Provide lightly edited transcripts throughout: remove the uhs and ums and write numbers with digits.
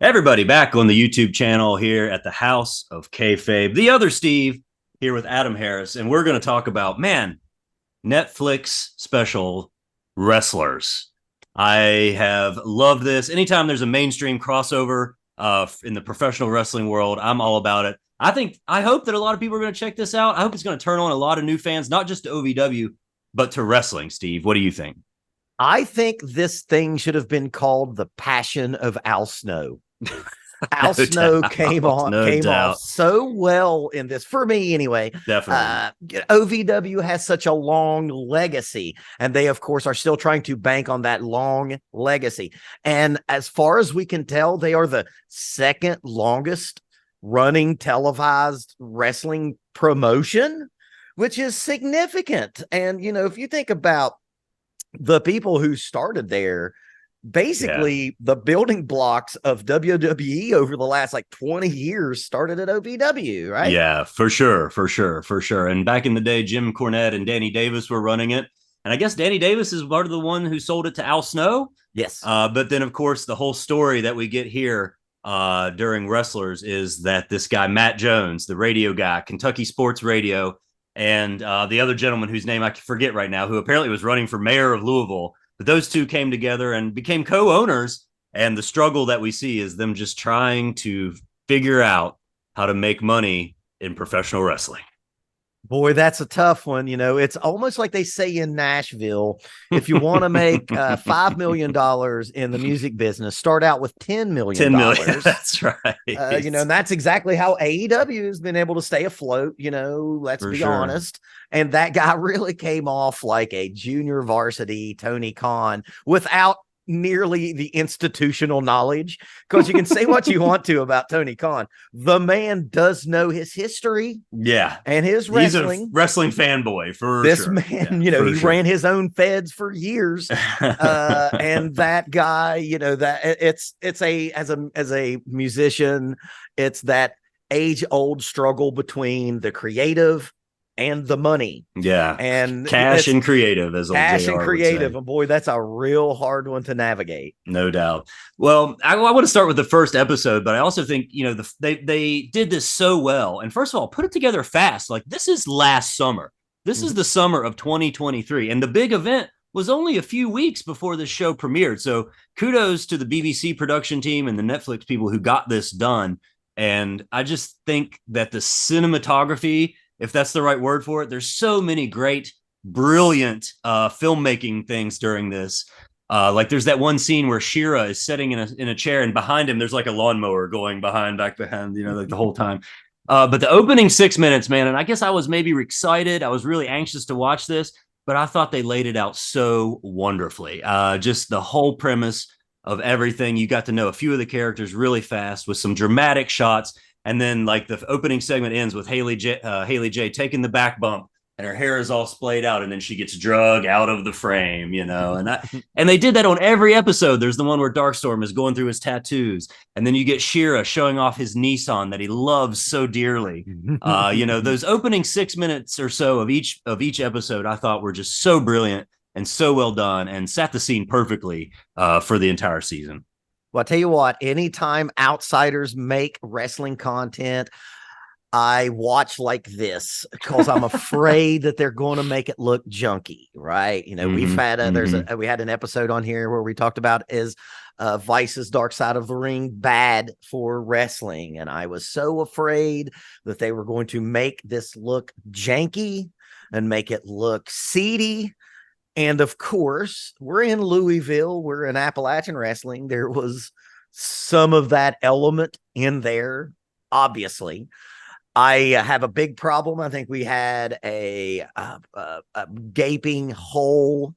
Everybody back on the YouTube channel here at the House of Kayfabe. The other Steve here with Adam Harris, and we're going to talk about, Netflix special Wrestlers. I have loved this. Anytime there's a mainstream crossover in the professional wrestling world, I'm all about it. I hope that a lot of people are going to check this out. I hope it's going to turn on a lot of new fans, not just to OVW, but to wrestling. Steve, what do you think? I think this thing should have been called The Passion of Al Snow. Al Snow came off so well in this, for me anyway. Definitely. OVW has such a long legacy, and they, of course, are still trying to bank on that long legacy. And as far as we can tell, they are the second longest running televised wrestling promotion, which is significant. And, if you think about the people who started there, basically the building blocks of WWE over the last 20 years started at OVW, right? Yeah, for sure. And back in the day, Jim Cornette and Danny Davis were running it. And I guess Danny Davis is part of the one who sold it to Al Snow. Yes. But then, of course, the whole story that we get here during Wrestlers is that this guy, Matt Jones, the radio guy, Kentucky Sports Radio, and the other gentleman whose name I forget right now, who apparently was running for mayor of Louisville, but those two came together and became co-owners. And the struggle that we see is them just trying to figure out how to make money in professional wrestling. Boy, that's a tough one. It's almost like they say in Nashville, if you want to make $5 million in the music business, start out with $10 million. $10 million. That's right. And that's exactly how AEW has been able to stay afloat. Let's be honest. And that guy really came off like a junior varsity Tony Khan without nearly the institutional knowledge, because you can say what you want to about Tony Khan. The man does know his history. Yeah. And his wrestling. He's a wrestling fanboy for this sure. Man, he ran his own feds for years. And that guy, that it's as a musician, it's that age-old struggle between the creative and the money. Yeah. And cash and creative, as cash and creative. And boy, that's a real hard one to navigate. No doubt. Well, I want to start with the first episode, but I also think, they did this so well. And first of all, put it together fast. This is last summer. This is the summer of 2023. And the big event was only a few weeks before the show premiered. So kudos to the BBC production team and the Netflix people who got this done. And I just think that the cinematography, if that's the right word for it, there's so many great, brilliant filmmaking things during this. There's that one scene where Shira is sitting in a chair, and behind him there's a lawnmower going back behind, the whole time. But the opening 6 minutes, man, and I guess I was maybe excited. I was really anxious to watch this, but I thought they laid it out so wonderfully. Just the whole premise of everything. You got to know a few of the characters really fast with some dramatic shots. And then the opening segment ends with Haley J taking the back bump, and her hair is all splayed out, and then she gets drug out of the frame, and they did that on every episode. There's the one where Darkstorm is going through his tattoos, and then you get Shira showing off his Nissan that he loves so dearly. Those opening 6 minutes or so of each episode, I thought were just so brilliant and so well done, and set the scene perfectly for the entire season. Well, I'll tell you what, anytime outsiders make wrestling content, I watch like this because I'm afraid that they're going to make it look junky, right? We've had we had an episode on here where we talked about is Vice's Dark Side of the Ring bad for wrestling, and I was so afraid that they were going to make this look janky and make it look seedy. And of course, we're in Louisville, we're in Appalachian wrestling. There was some of that element in there, obviously. I have a big problem. I think we had a gaping hole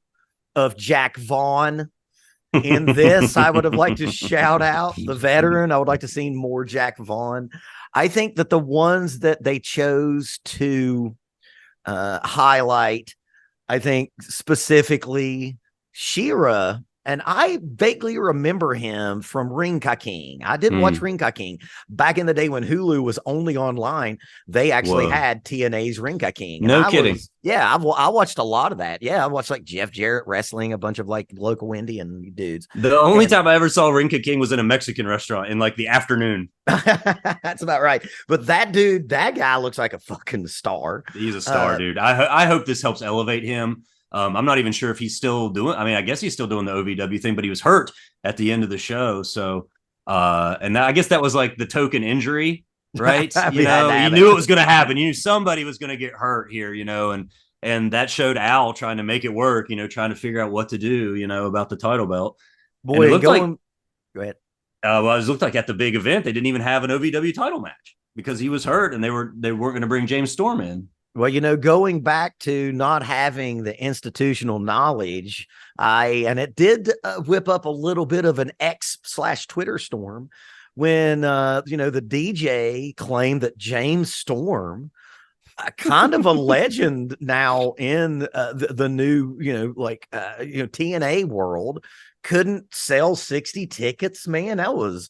of Jack Vaughn in this. I would have liked to shout out the veteran. I would like to see more Jack Vaughn. I think that the ones that they chose to highlight, I think specifically Shira And I vaguely remember him from Ring Ka King. I did watch Mm. Ring Ka King back in the day when Hulu was only online. They actually Whoa. had TNA's Ring Ka King. And No kidding. I watched a lot of that. Yeah, I watched like Jeff Jarrett wrestling, a bunch of like local Indian dudes. The only And time I ever saw Rinka King was in a Mexican restaurant in like the afternoon. that's about right. But that dude, that guy looks like a fucking star. He's a star, dude. I hope this helps elevate him. I'm not even sure if he's still doing. I mean, I guess he's still doing the OVW thing, but he was hurt at the end of the show. So, and I guess that was like the token injury, right? You know, you knew it was going to happen. You knew somebody was going to get hurt here, you know, and that showed Al trying to make it work, you know, trying to figure out what to do, you know, about the title belt. And it Boy, looked like, go ahead. well, it looked like at the big event they didn't even have an OVW title match because he was hurt, and they weren't going to bring James Storm in. Well, going back to not having the institutional knowledge, and it did whip up a little bit of an X/Twitter storm when the DJ claimed that James Storm, kind of a legend now in the new TNA world, couldn't sell 60 tickets. Man, that was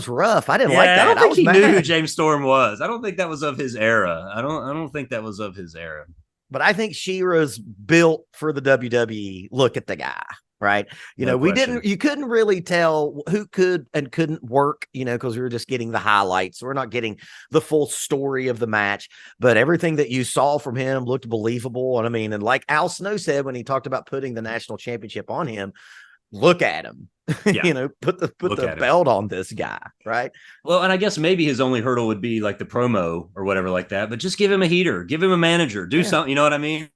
rough. I didn't like that. I don't think he mad. knew who James Storm was. I don't think that was of his era. I don't think that was of his era. But I think Shira's built for the WWE. Look at the guy, right? No question. You couldn't really tell who could and couldn't work, because we were just getting the highlights. We're not getting the full story of the match, but everything that you saw from him looked believable. And I mean, and like Al Snow said when he talked about putting the national championship on him, look at him. Yeah. Put the belt on this guy, right? Well, and I guess maybe his only hurdle would be like the promo or whatever like that, but just give him a heater, give him a manager, do something, you know what I mean?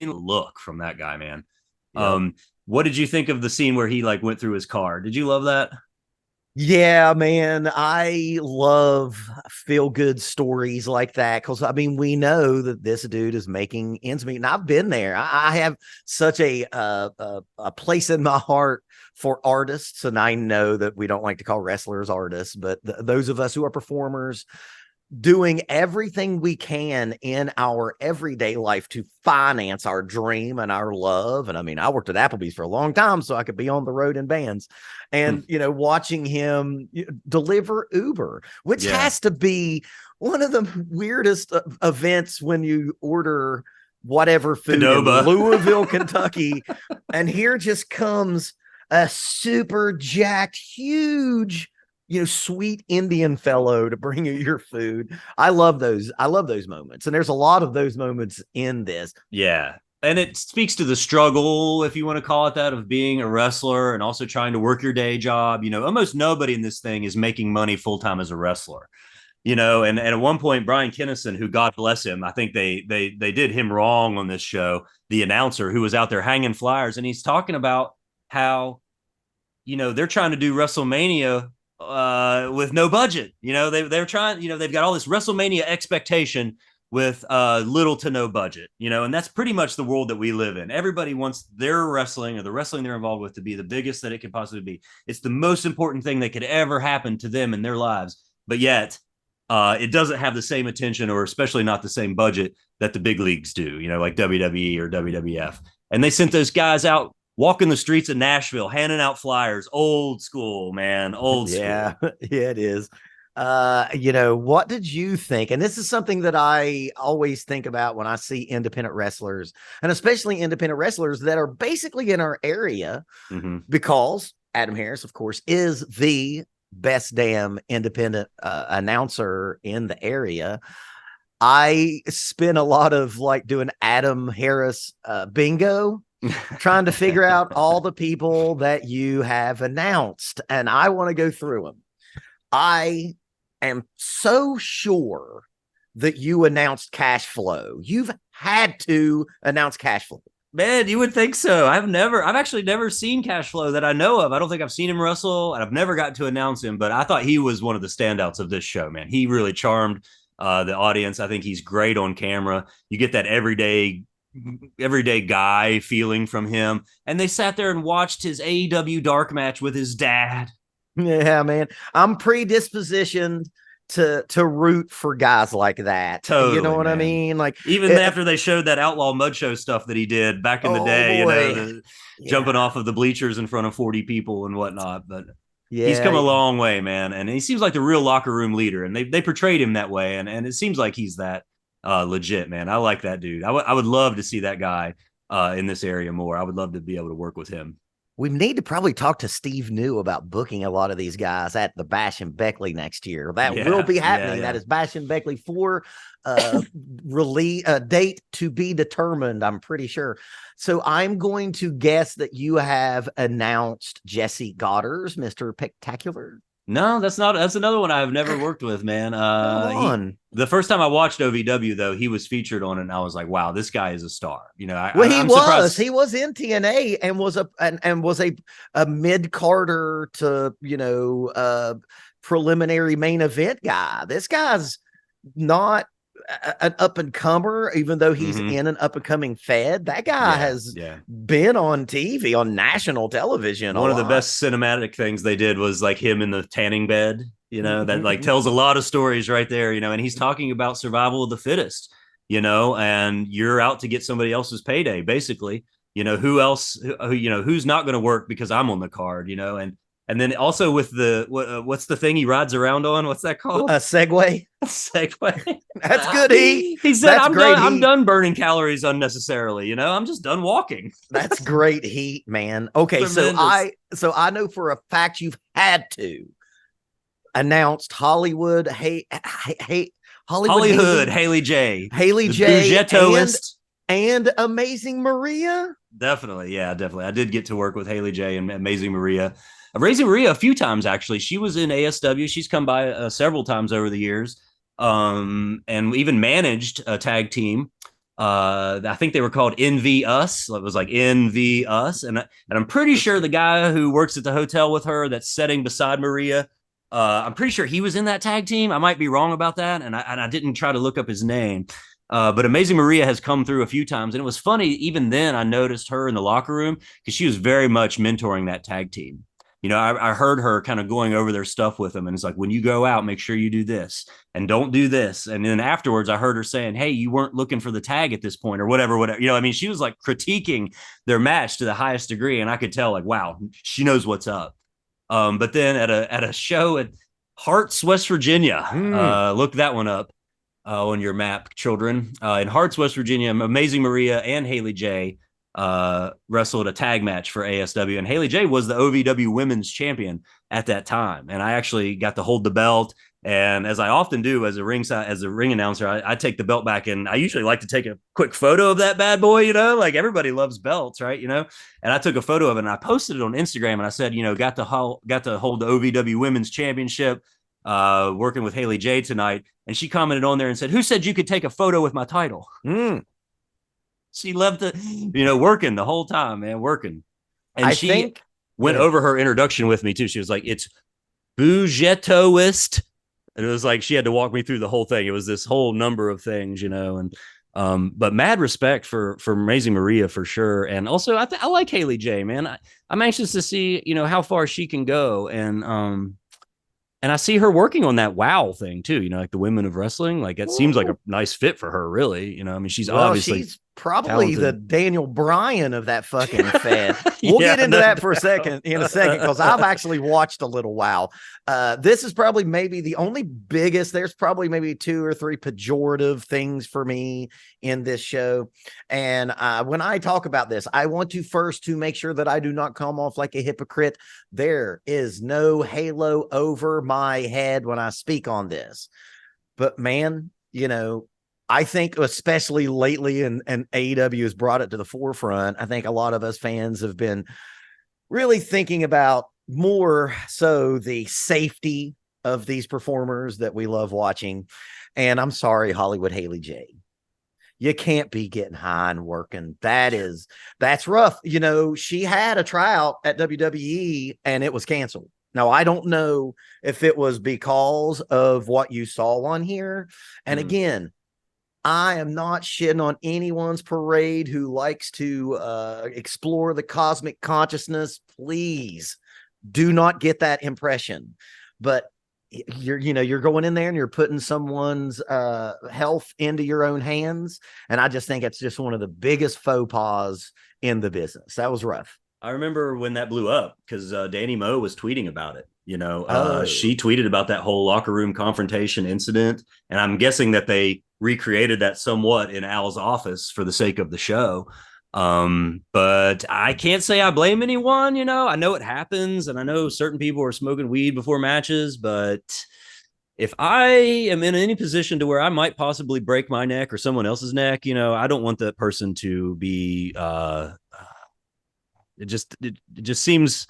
Look from that guy, man. Yep. What did you think of the scene where he like went through his car? Did you love that? Yeah, man, I love feel good stories like that because I mean we know that this dude is making ends meet, and I've been there. I have such a place in my heart for artists, and I know that we don't like to call wrestlers artists, but those of us who are performers doing everything we can in our everyday life to finance our dream and our love. And I mean, I worked at Applebee's for a long time, so I could be on the road in bands and, watching him deliver Uber, which has to be one of the weirdest events when you order whatever food in Louisville, Kentucky. And here just comes a super jacked, huge, sweet Indian fellow to bring you your food. I love those moments. And there's a lot of those moments in this. Yeah. And it speaks to the struggle, if you want to call it that, of being a wrestler and also trying to work your day job. Almost nobody in this thing is making money full-time as a wrestler. And at one point, Brian Kinnison, who God bless him, I think they did him wrong on this show, the announcer who was out there hanging flyers, and he's talking about how, they're trying to do WrestleMania with no budget. They're trying, they've got all this WrestleMania expectation with little to no budget, and that's pretty much the world that we live in. Everybody wants their wrestling or the wrestling they're involved with to be the biggest that it could possibly be. It's the most important thing that could ever happen to them in their lives. But yet it doesn't have the same attention, or especially not the same budget that the big leagues do, like WWE or WWF. And they sent those guys out walking the streets of Nashville, handing out flyers. Old school, man. Old school. Yeah, it is. What did you think? And this is something that I always think about when I see independent wrestlers, and especially independent wrestlers that are basically in our area, because Adam Harris, of course, is the best damn independent announcer in the area. I spent a lot of like doing Adam Harris bingo, trying to figure out all the people that you have announced. And I want to go through them. I am so sure that you announced Cash Flow. You've had to announce Cash Flow. Man, you would think so. I've actually never seen Cash Flow that I know of. I don't think I've seen him wrestle, and I've never gotten to announce him, but I thought he was one of the standouts of this show, man. He really charmed the audience. I think he's great on camera. You get that everyday guy feeling from him. And they sat there and watched his AEW dark match with his dad. Yeah, man. I'm predispositioned to root for guys like that. You know Totally, what I man. mean? Like, Even after they showed that Outlaw Mud Show stuff that he did back in the oh day, boy, the jumping yeah, off of the bleachers in front of 40 people and whatnot. But he's come yeah. a long way, man. And he seems like the real locker room leader. And they portrayed him that way. And it seems like he's that legit, man. I like that dude. I would love to see that guy in this area more. I would love to be able to work with him. We need to probably talk to Steve New about booking a lot of these guys at the Bash and Beckley next year. That will Yeah, be yeah, happening. That yeah. is Bash and Beckley 4, release date to be determined, I'm pretty sure. So I'm going to guess that you have announced Jesse Goddard's Mr. Spectacular. No, that's not. That's another one I've never worked with, man. Come He on. the first time I watched OVW though, he was featured on it, and I was like, wow, this guy is a star. You know, Well, I'm surprised. he was in TNA and was a mid Carter to, preliminary main event guy. This guy's not an up and comer, even though he's Mm-hmm. in an up and coming Fed. That guy Yeah, has yeah. been on TV, on national television a One of the lot. best cinematic things they did was like him in the tanning bed. You know, that like tells a lot of stories right there. You know, and he's talking about survival of the fittest. You know, and you're out to get somebody else's payday, basically. You know, who else? Who's not going to work because I'm on the card? You know, and then also with the what's the thing he rides around on? What's that A called? segue. Segway. That's good heat. He said, That's "I'm great done. I'm heat. done burning calories unnecessarily. You know, I'm just done walking." That's great heat, man. Okay, Tremendous. so I know for a fact you've had to announced Hollywood. Hey, Hollywood Hollywood, Haley J, Haley the J, Bougettoist. and Amazing Maria. Definitely, yeah, definitely. I did get to work with Haley J and Amazing Maria. Amazing Maria a few times actually. She was in ASW. She's come by several times over the years, and even managed a tag team. I think they were called NV Us. It was like NV Us, and I'm pretty sure the guy who works at the hotel with her that's sitting beside Maria. I'm pretty sure he was in that tag team. I might be wrong about that, and I didn't try to look up his name. But Amazing Maria has come through a few times, and it was funny. Even then, I noticed her in the locker room because she was very much mentoring that tag team. You know, I heard her kind of going over their stuff with them, and it's like, when you go out, make sure you do this and don't do this. And then afterwards, I heard her saying, "Hey, you weren't looking for the tag at this point, or whatever, whatever." You know, I mean, she was like critiquing their match to the highest degree, and I could tell, like, wow, she knows what's up. But then at a show at Harts, West Virginia, look that one up on your map, children. In Harts, West Virginia, Amazing Maria and Haley J wrestled a tag match for ASW, and Haley J was the OVW Women's Champion at that time. And I actually got to hold the belt. And as I often do as a ring announcer, I take the belt back, and I usually like to take a quick photo of that bad boy. You know, like everybody loves belts, right? You know, and I took a photo of it and I posted it on Instagram, and I said, you know, got to hold the OVW Women's Championship, working with Haley J tonight. And she commented on there and said, "Who said you could take a photo with my title?" She loved it, you know, working the whole time, man, working. And I she think. went over her introduction with me too. She was like, "It's Bougettoist." And it was like she had to walk me through the whole thing. It was this whole number of things, you know, and but mad respect for Amazing Maria for sure. And also I like Haley J, man. I'm anxious to see, you know, how far she can go. And I see her working on that WoW thing too, you know, like the Women of Wrestling. Like it seems like a nice fit for her, really. You know, I mean, she's Well, obviously she's probably the talented. Daniel Bryan of that fucking Fed. We'll Yeah, get into no that for a doubt. second because I've actually watched a little while. This is probably maybe the only biggest. There's probably maybe 2 or 3 pejorative things for me in this show. And when I talk about this, I want to first to make sure that I do not come off like a hypocrite. There is no halo over my head when I speak on this. But man, you know, I think especially lately, and AEW has brought it to the forefront. I think a lot of us fans have been really thinking about more so the safety of these performers that we love watching. And I'm sorry, Hollywood Haley J, you can't be getting high and working. That's rough. You know, she had a tryout at WWE and it was canceled. Now, I don't know if it was because of what you saw on here. And again, I am not shitting on anyone's parade who likes to explore the cosmic consciousness. Please do not get that impression. But you're going in there and you're putting someone's health into your own hands. And I just think it's just one of the biggest faux pas in the business. That was rough. I remember when that blew up because Danny Moe was tweeting about it. Oh, She tweeted about that whole locker room confrontation incident, and I'm guessing that they recreated that somewhat in Al's office for the sake of the show. But I can't say I blame anyone. I know it happens, and I know certain people are smoking weed before matches, but if I am in any position to where I might possibly break my neck or someone else's neck, I don't want that person to be it just seems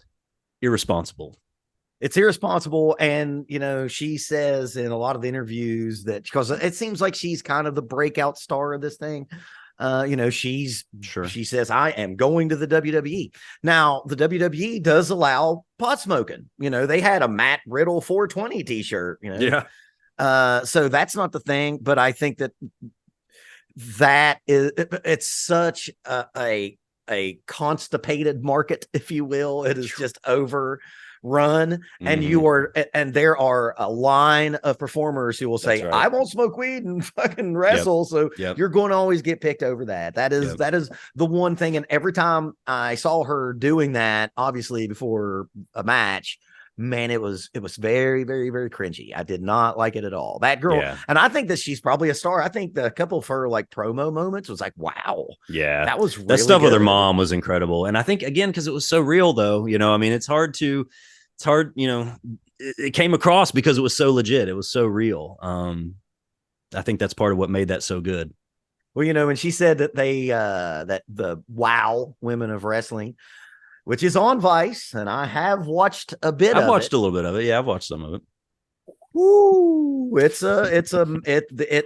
irresponsible. it's irresponsible. And, she says in a lot of the interviews that because it seems like she's kind of the breakout star of this thing. She says, I am going to the WWE. Now, the WWE does allow pot smoking. They had a Matt Riddle 420 t-shirt, Yeah. So that's not the thing, but I think it's such a constipated market, if you will. It is just overrun, and there are a line of performers who will say, right. I won't smoke weed and fucking wrestle. So you're going to always get picked over that. That is the one thing. And every time I saw her doing that, obviously before a match, man, it was very, very, very cringy. I did not like it at all. That girl, and I think that she's probably a star. I think a couple of her like promo moments was like, wow, yeah, that was really that stuff good. with her mom was incredible. And I think again because it was so real, though. I mean, it's hard. It came across because it was so legit. It was so real. I think that's part of what made that so good. Well, and she said that that the WOW Women of Wrestling, which is on Vice, and I have watched a bit. I've watched a little bit of it. Yeah, I've watched some of it. Woo!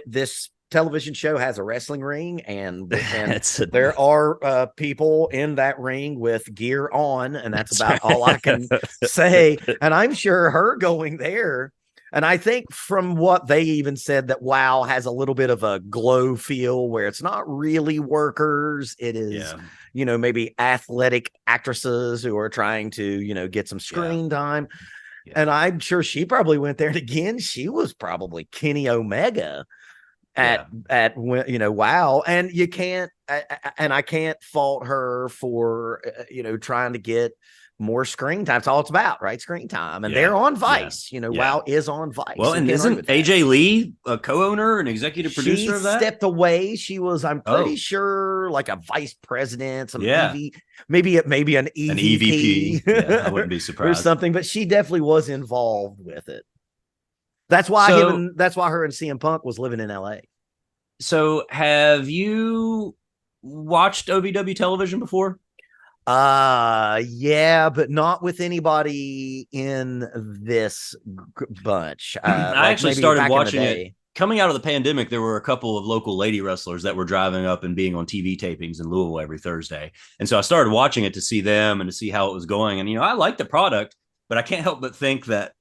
This television show has a wrestling ring, and there are people in that ring with gear on, and that's about all I can say. And I'm sure her going there. And I think from what they even said that WOW has a little bit of a glow feel where it's not really workers. It is, maybe athletic actresses who are trying to, get some screen time. Yeah. And I'm sure she probably went there. And again, she was probably Kenny Omega at WOW. And you can't, and I can't fault her for, trying to get more screen time. It's all it's about, right? Screen time. And they're on Vice. WOW is on Vice. Well, and isn't AJ Lee a co-owner and executive producer of that? She stepped away. She was, I'm pretty sure, like a vice president, maybe an EVP. Yeah, I wouldn't be surprised. Or something, but she definitely was involved with it. That's why her and CM Punk was living in LA. So have you watched OVW television before? Yeah, but not with anybody in this bunch. I actually started watching it coming out of the pandemic. There were a couple of local lady wrestlers that were driving up and being on TV tapings in Louisville every Thursday. And so I started watching it to see them and to see how it was going. And, I like the product, but I can't help but think that,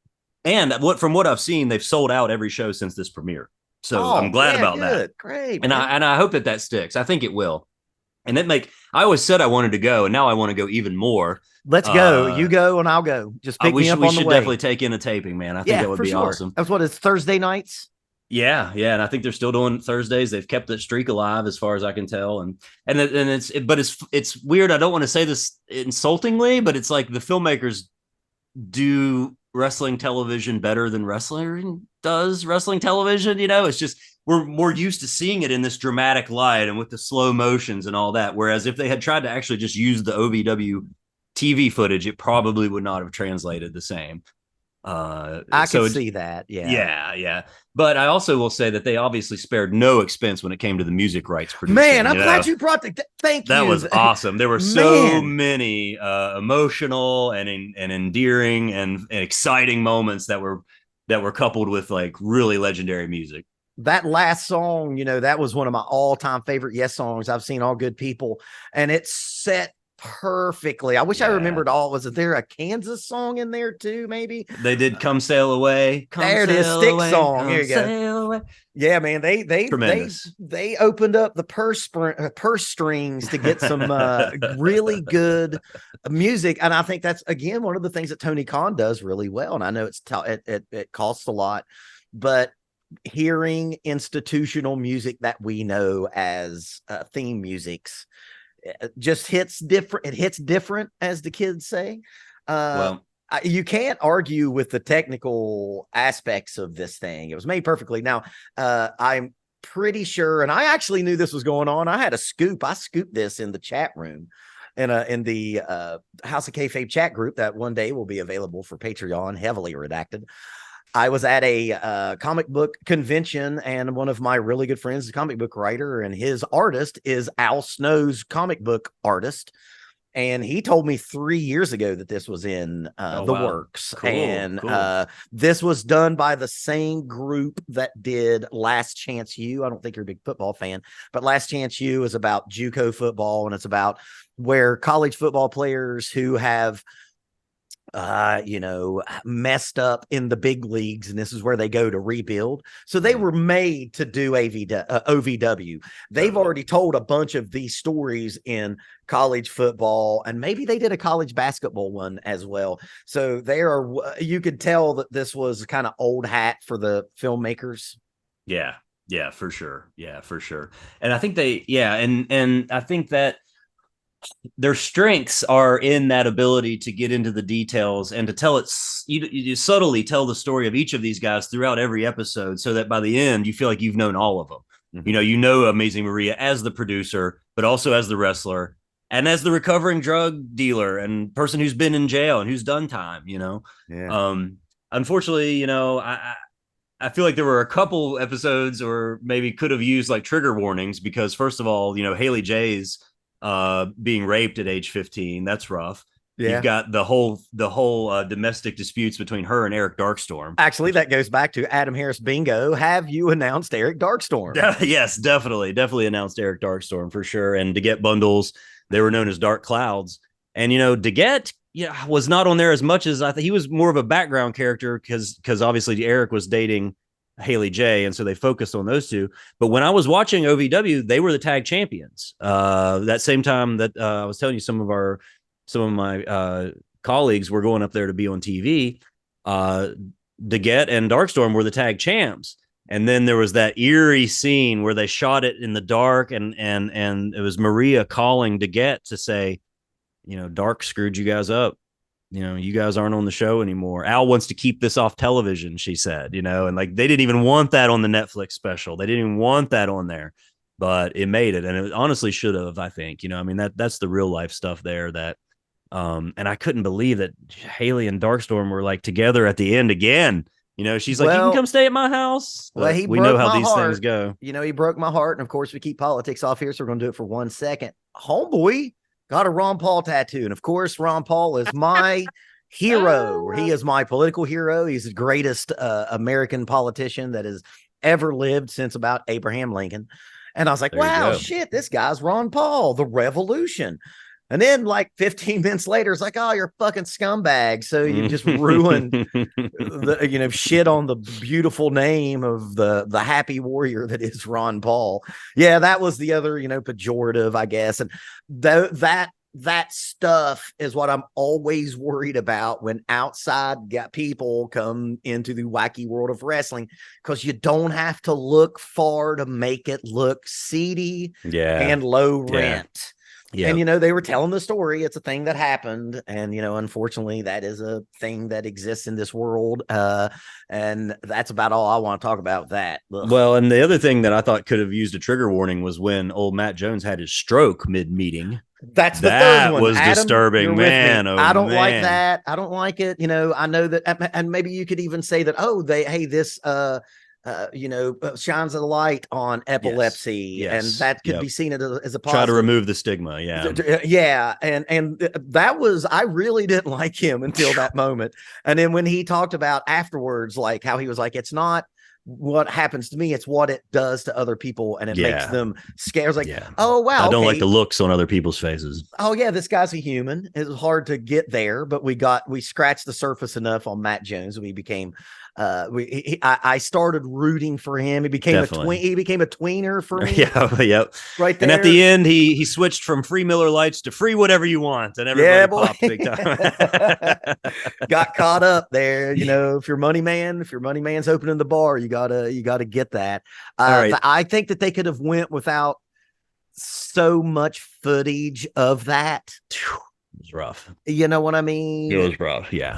and from what I've seen, they've sold out every show since this premiere. So I'm glad about that. Great. And I hope that sticks. I think it will. And I always said I wanted to go, and now I want to go even more. Let's go. You go, and I'll go. Just pick me up on the way. We should definitely take in a taping, man. I think that would be awesome. That's what it's Thursday nights. Yeah, and I think they're still doing Thursdays. They've kept that streak alive, as far as I can tell. And it's weird. I don't want to say this insultingly, but it's like the filmmakers do wrestling television better than wrestling does wrestling television. It's just we're more used to seeing it in this dramatic light and with the slow motions and all that. Whereas if they had tried to actually just use the OVW TV footage, it probably would not have translated the same. I can see that. Yeah. But I also will say that they obviously spared no expense when it came to the music rights producing. Man, I'm glad you brought thank you. That was awesome. There were so many emotional and endearing and exciting moments that were coupled with like really legendary music. That last song, that was one of my all-time favorite Yes songs. I've seen All Good People, and it set perfectly. I wish I remembered all. Was there a Kansas song in there too? Maybe they did "Come Sail Away." Come there it is, sail stick away. song. Here Come you go. sail away. Yeah, man, Tremendous. they opened up the purse strings to get some really good music, and I think that's again one of the things that Tony Khan does really well. And I know it costs a lot, but hearing institutional music that we know as theme musics just hits different. It hits different, as the kids say. Well, You can't argue with the technical aspects of this thing. It was made perfectly. Now, I'm pretty sure, and I actually knew this was going on. I had a scoop. I scooped this in the chat room, in the House of Kayfabe chat group that one day will be available for Patreon, heavily redacted. I was at a comic book convention, and one of my really good friends is a comic book writer, and his artist is Al Snow's comic book artist. And he told me 3 years ago that this was in the works. Cool, and cool. This was done by the same group that did Last Chance U. I don't think you're a big football fan, but Last Chance U is about JUCO football, and it's about where college football players who have messed up in the big leagues, and this is where they go to rebuild. So they were made to do OVW. They've already told a bunch of these stories in college football, and maybe they did a college basketball one as well. So you could tell that this was kind of old hat for the filmmakers. Yeah, for sure. Yeah, for sure. And I think and I think that their strengths are in that ability to get into the details and to tell it. You subtly tell the story of each of these guys throughout every episode, so that by the end you feel like you've known all of them. Mm-hmm. You know Amazing Maria as the producer, but also as the wrestler and as the recovering drug dealer and person who's been in jail and who's done time. Unfortunately, I feel like there were a couple episodes, or maybe could have used like trigger warnings, because first of all, Haley J's being raped at age 15. That's rough. Yeah. You've got the whole domestic disputes between her and Eric Darkstorm. Actually, that goes back to Adam Harris Bingo. Have you announced Eric Darkstorm? Yes, definitely announced Eric Darkstorm for sure. And to get bundles, they were known as Dark Clouds. And DeGette was not on there as much as I think. He was more of a background character because obviously Eric was dating Haley J, and so they focused on those two. But when I was watching OVW, they were the tag champions. That same time that I was telling you, some of my colleagues were going up there to be on TV. DeGette and Darkstorm were the tag champs. And then there was that eerie scene where they shot it in the dark, and it was Maria calling DeGette to say, Dark screwed you guys up. You guys aren't on the show anymore. Al wants to keep this off television, she said, and like they didn't even want that on the Netflix special. They didn't even want that on there, but it made it. And it honestly should have, I think, that's the real life stuff there that, and I couldn't believe that Haley and Darkstorm were like together at the end again. She's like, you can come stay at my house. Well, we know how these things go. He broke my heart. And of course we keep politics off here. So we're going to do it for 1 second. Homeboy got a Ron Paul tattoo. And of course, Ron Paul is my hero. He is my political hero. He's the greatest American politician that has ever lived since about Abraham Lincoln. And I was like, wow, shit, this guy's Ron Paul, the revolution. And then like 15 minutes later, it's like, oh, you're a fucking scumbag. So you just ruined the, shit on the beautiful name of the happy warrior that is Ron Paul. Yeah, that was the other, pejorative, I guess. And that stuff is what I'm always worried about when outside people come into the wacky world of wrestling, because you don't have to look far to make it look seedy and low rent. Yeah. And, they were telling the story. It's a thing that happened. And, unfortunately, that is a thing that exists in this world. And that's about all I want to talk about with that. Ugh. Well, and the other thing that I thought could have used a trigger warning was when old Matt Jones had his stroke mid-meeting. That's the third one. That was Adam, disturbing, man. Oh, I don't like that. I don't like it. I know that. And maybe you could even say that, this shines a light on epilepsy, yes. And that could be seen as a positive. Try to remove the stigma. Yeah. And that was, I really didn't like him until that moment. And then when he talked about afterwards, like how he was like, it's not what happens to me, it's what it does to other people, and it makes Yeah. them scared. It's like, Yeah. oh wow, I don't like okay. the looks on other people's faces. Oh yeah, this guy's a human. It was hard to get there, but we scratched the surface enough on Matt Jones. We became I started rooting for him. Definitely. He became a tweener for me Yeah, yep. right And at the there. end, he switched from free Miller Lights to free whatever you want, and Yeah, everybody boy. popped big time. Got caught up there. You know, if your money man's opening the bar, you gotta get that. All right. I think that they could have went without so much footage of that. It was rough. You know what I It mean? was rough. Yeah.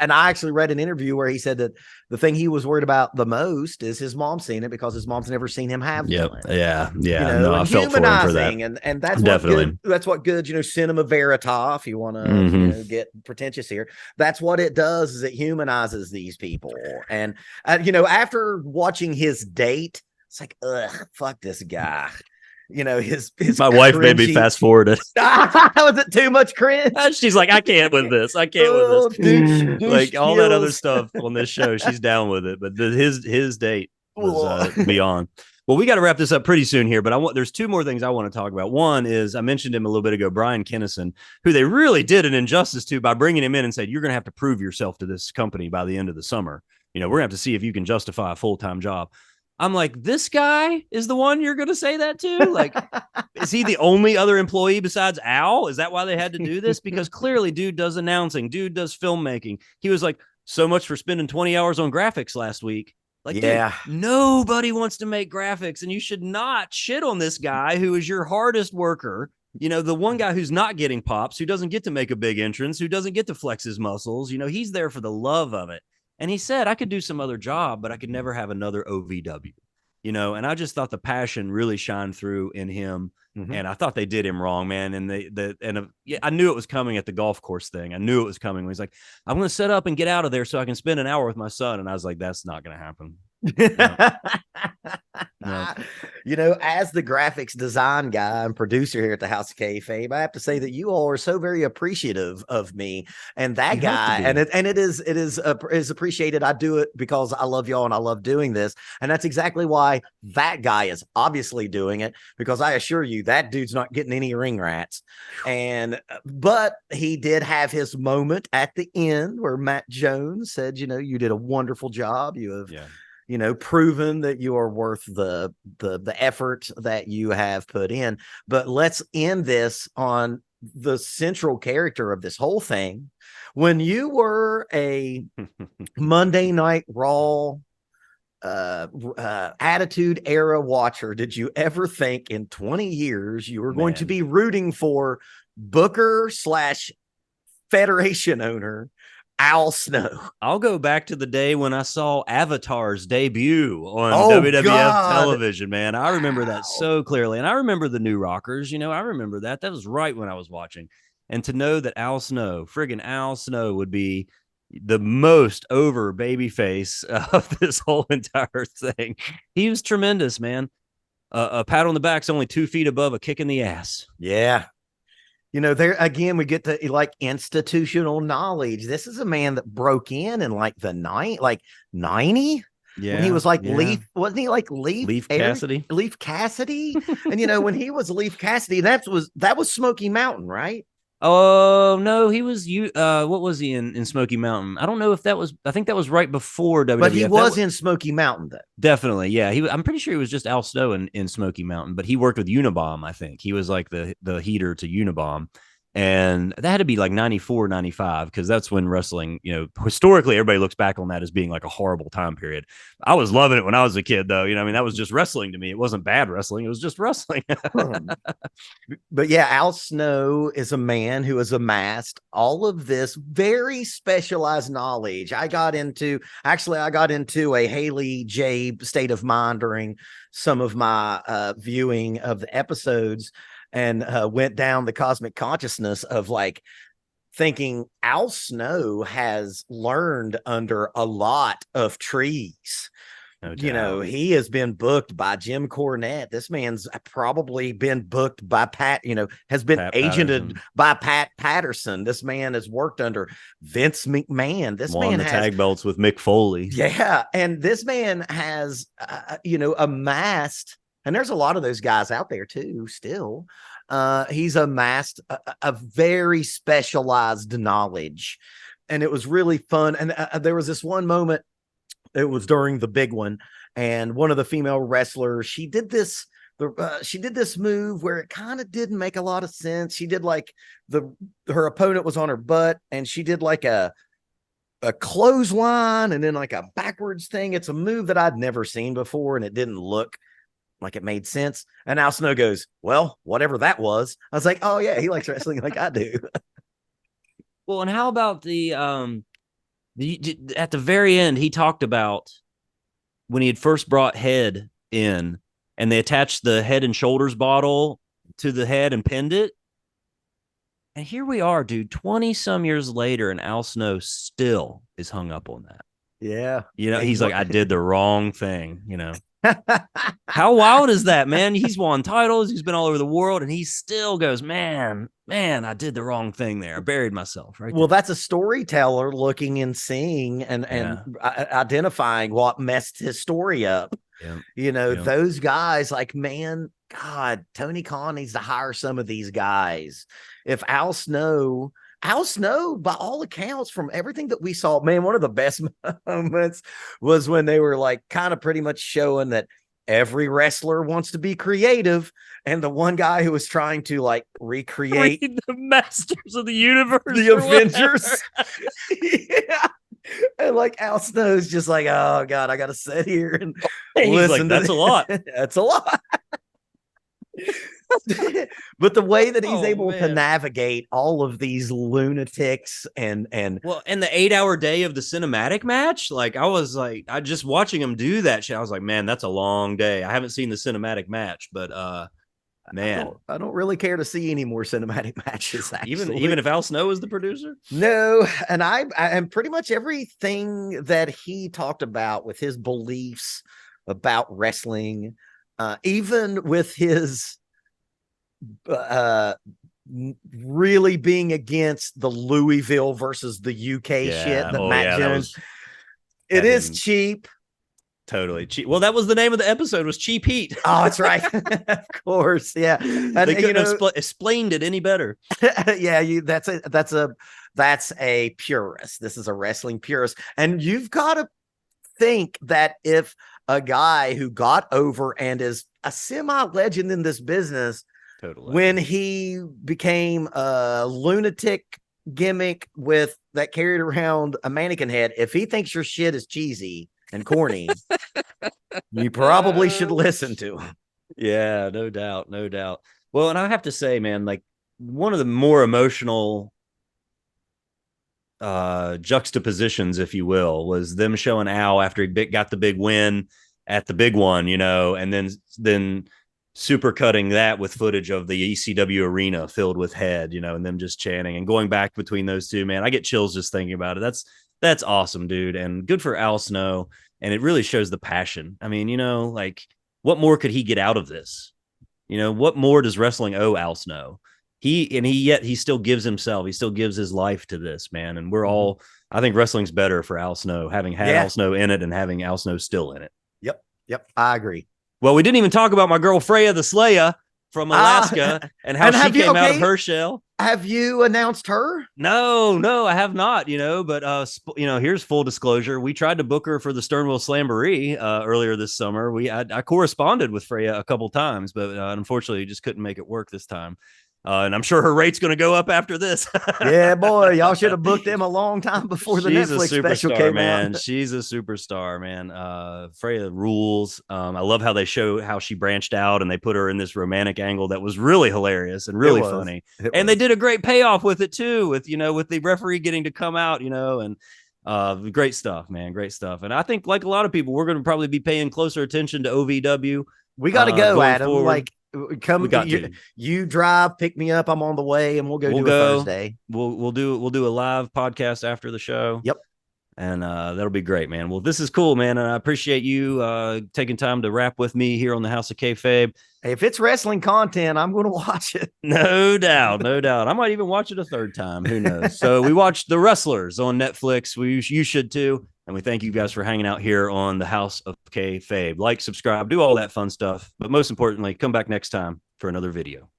And I actually read an interview where he said that the thing he was worried about the most is his mom seeing it, because his mom's never seen him have Yep. one. Yeah. You Yeah. know, No, and I felt for him for that. humanizing, and that's Definitely. what good, you know, cinema verita, if you want to, Mhm. you know, get pretentious here. That's what it does, is it humanizes these people. And you know, after watching his date, it's like, ugh, fuck this guy. You know, his My wife made me cringy. fast forward it. Was it too much cringe? She's like, I can't with this. I can't with Oh, this. douche Like all that other skills. stuff on this show, she's down with it. But his date was Ugh. beyond. Well, we got to wrap this up pretty soon here, but there's two more things I want to talk about. One is I mentioned him a little bit ago, Brian Kennison, who they really did an injustice to by bringing him in and said, you're going to have to prove yourself to this company by the end of the summer. You know, we're going to have to see if you can justify a full-time job. I'm like, this guy is the one you're going to say that to? Like, is he the only other employee besides Al? Is that why they had to do this? Because clearly, dude does announcing, dude does filmmaking. He was like, so much for spending 20 hours on graphics last week. Like, yeah, dude, nobody wants to make graphics, and you should not shit on this guy who is your hardest worker. You know, the one guy who's not getting pops, who doesn't get to make a big entrance, who doesn't get to flex his muscles. You know, he's there for the love of it. And he said, I could do some other job, but I could never have another OVW, you know, and I just thought the passion really shined through in him. Mm-hmm. And I thought they did him wrong, man. And I knew it was coming at the golf course thing. I knew it was coming when he's like, I'm going to set up and get out of there so I can spend an hour with my son. And I was like, that's not going to happen. No. You know, as the graphics design guy and producer here at the House of Kayfabe, I have to say that you all are so very appreciative of me and that you guy, and it is appreciated. I do it because I love y'all and I love doing this, and that's exactly why that guy is obviously doing it, because I assure you that dude's not getting any ring rats. But he did have his moment at the end where Matt Jones said, you know, you did a wonderful job. You have you know, proven that you are worth the effort that you have put in. But let's end this on the central character of this whole thing. When you were a Monday Night Raw Attitude Era watcher, did you ever think in 20 years you were going to be rooting for Booker / Federation owner Al Snow? I'll go back to the day when I saw Avatar's debut on WWF television, man. I remember that so clearly. And I remember the New Rockers, you know, I remember that. That was right when I was watching. And to know that friggin' Al Snow would be the most over babyface of this whole entire thing. He was tremendous, man. A pat on the back's only 2 feet above a kick in the ass. Yeah. You know, there again, we get to like institutional knowledge. This is a man that broke in like the 90. Yeah. When he was like Leaf, wasn't he like Leaf Cassidy? Leaf Cassidy. And you know, when he was Leaf Cassidy, that was Smoky Mountain, right? Oh no, he was what was he in Smoky Mountain? I don't know if that was, I think that was right before WWF. But he was in Smoky Mountain though. Definitely, yeah. I'm pretty sure he was just Al Snow in Smoky Mountain, but he worked with Unabomb, I think. He was like the heater to Unabomb. And that had to be like 94, 95, because that's when wrestling, you know, historically, everybody looks back on that as being like a horrible time period. I was loving it when I was a kid, though. You know, I mean, that was just wrestling to me. It wasn't bad wrestling. It was just wrestling. But yeah, Al Snow is a man who has amassed all of this very specialized knowledge. I got into a Haley J state of mind during some of my viewing of the episodes, and went down the cosmic consciousness of like thinking Al Snow has learned under a lot of trees. No You know, doubt. he has been booked by Jim Cornette. This man's probably been booked by Pat, has been Pat agented Patterson by Pat Patterson. This man has worked under Vince McMahon. This won man the has, tag belts with Mick Foley. yeah. And this man has, amassed, and there's a lot of those guys out there too, still. He's amassed a very specialized knowledge. And it was really fun. And there was this one moment, it was during the big one, and one of the female wrestlers, she did this move where it kind of didn't make a lot of sense. She did like her opponent was on her butt, and she did like a clothesline and then like a backwards thing. It's a move that I'd never seen before, and it didn't look like it made sense. And Al Snow goes, well, whatever that was. I was like, oh yeah, he likes wrestling like I do. Well, and how about at the very end, he talked about when he had first brought Head in and they attached the Head and Shoulders bottle to the head and pinned it. And here we are, dude, 20 some years later, and Al Snow still is hung up on that. Yeah. He's like, I did the wrong thing, How wild is that, man? He's won titles. He's been all over the world, and he still goes, man, I did the wrong thing there. I buried myself right Well, there. that's a storyteller looking and seeing and identifying what messed his story up. Yeah. Those guys, like, man, God, Tony Khan needs to hire some of these guys. If Al Snow, by all accounts, from everything that we saw, man, one of the best moments was when they were like kind of pretty much showing that every wrestler wants to be creative. And the one guy who was trying to like recreate the Masters of the Universe, the Avengers. Yeah. And like Al Snow's just like, oh God, I gotta sit here and listen. That's a lot. That's a lot. But the way that he's able to navigate all of these lunatics and the 8-hour day of the cinematic match, like I just watching him do that shit, I was like, man, that's a long day. I haven't seen the cinematic match, but man, I don't really care to see any more cinematic matches. Actually. Even if Al Snow is the producer, no. And I and pretty much everything that he talked about with his beliefs about wrestling, even with his really being against the Louisville versus the UK shit that Matt Jones. It is cheap. Totally cheap. Well, that was the name of the episode, was Cheap Heat. Oh, that's right. Of course. Yeah. And they couldn't have explained it any better. Yeah, that's a purist. This is a wrestling purist. And you've got to think that if a guy who got over and is a semi-legend in this business, totally, when he became a lunatic gimmick with that carried around a mannequin head, if he thinks your shit is cheesy and corny, you probably should listen to him. Yeah, no doubt. Well, and I have to say, man, like one of the more emotional juxtapositions, if you will, was them showing Al after he got the big win at the big one, and then super cutting that with footage of the ECW arena filled with Head, and them just chanting and going back between those two. Man, I get chills just thinking about it. That's awesome, dude. And good for Al Snow. And it really shows the passion. I mean, like what more could he get out of this? What more does wrestling owe Al Snow? He still gives himself, he still gives his life to this, man. And we're all, I think wrestling's better for Al Snow, having had Al Snow in it and having Al Snow still in it. Yep. I agree. Well, we didn't even talk about my girl Freya the Slayer from Alaska and how she came out of her shell. Have you announced her? No, I have not, but here's full disclosure. We tried to book her for the Sternville Slamboree earlier this summer. I corresponded with Freya a couple times, but unfortunately just couldn't make it work this time. And I'm sure her rate's going to go up after this. Yeah, boy, y'all should have booked them a long time before the Netflix special came man. out. She's a superstar, man. Freya rules. I love how they show how she branched out and they put her in this romantic angle that was really hilarious and really funny. And they did a great payoff with it too, with the referee getting to come out, and great stuff, man. Great stuff. And I think, like a lot of people, we're going to probably be paying closer attention to OVW. We got to go, Adam. Forward. Like, come, you drive, pick me up. I'm on the way, and we'll go do a Thursday. We'll do a live podcast after the show. Yep. And that'll be great, man. Well, this is cool, man. And I appreciate you taking time to rap with me here on the House of Kayfabe. If it's wrestling content, I'm going to watch it. No doubt, no doubt. I might even watch it a third time. Who knows? So we watched The Wrestlers on Netflix. You should too. And we thank you guys for hanging out here on the House of Kayfabe. Like, subscribe, do all that fun stuff. But most importantly, come back next time for another video.